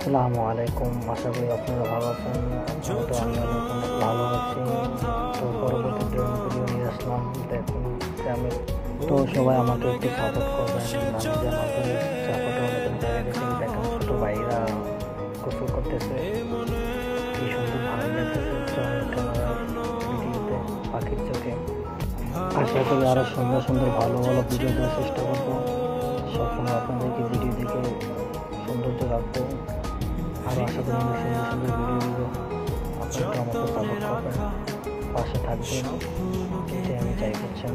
আসসালামু আলাইকুম। আশা করি আপনারা ভালো আছেন। আমি অনেক ভালো আছি। তো পরবর্তীতে ভিডিও নিয়ে আসলাম। দেখুন আমি তো সবাই আমাকে একটু সাপোর্ট করবেন। আমি যে আমাদের সাপোর্টে অনেক বাইরে গেছেন। দেখেন ছোটো ভাইরা গোসল করতেছে, কি সুন্দর ভালো লাগতেছে ভিডিওতে পাখির চোখে। আশা করি আরও সুন্দর সুন্দর ভালো ভালো ভিডিও দেওয়ার চেষ্টা করবো। সবসময় আপনাদেরকে ভিডিও দেখে সৌন্দর্য রাখবো। আরও আশা করি আমি সুন্দর সুন্দর ভিডিও দিব। আপনারা আমাকে সাপোর্ট করবেন, পাশে থাকবেন, এটাই আমি চাই করছেন।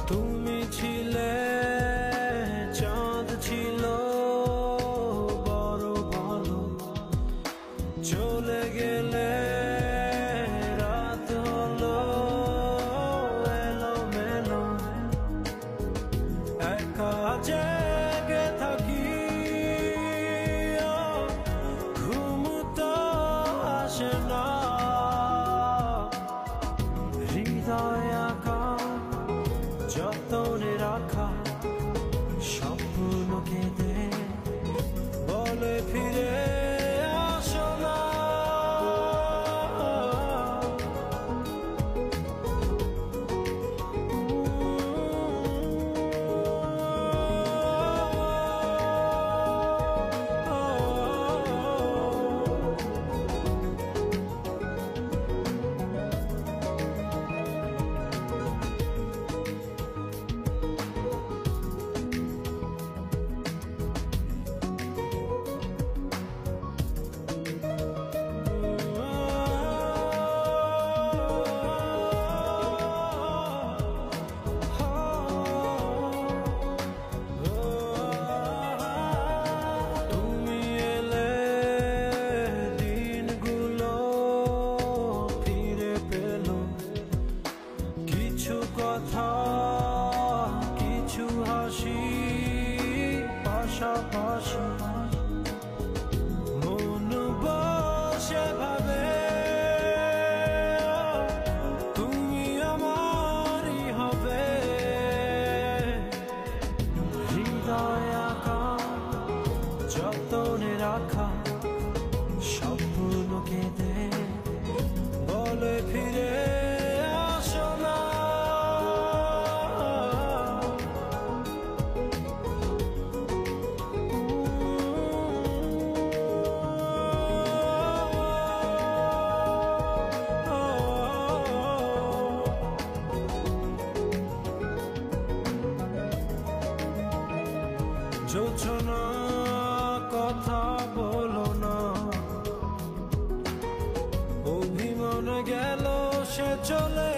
তুমি ছিলে চাঁদ ছিল বড় ভালো, চলে গেলে রাত হলো এলোমেলো, একা জেগে থাকি ঘুম তো আসে না, হৃদয় আঁকা যতনে রাখা স্বপ্ন কেঁদে বলে ফিরে আসো না। কথা কিছু হাসি পাশাপাশি মন বসে ভাবে তুমি আমারই হবে, হৃদয় আঁকা যতনে রাখা স্বপ্ন কেঁদে বলে ফিরে আসো না। জোছনা কথা বলো না, অভিমান গেল সে চলে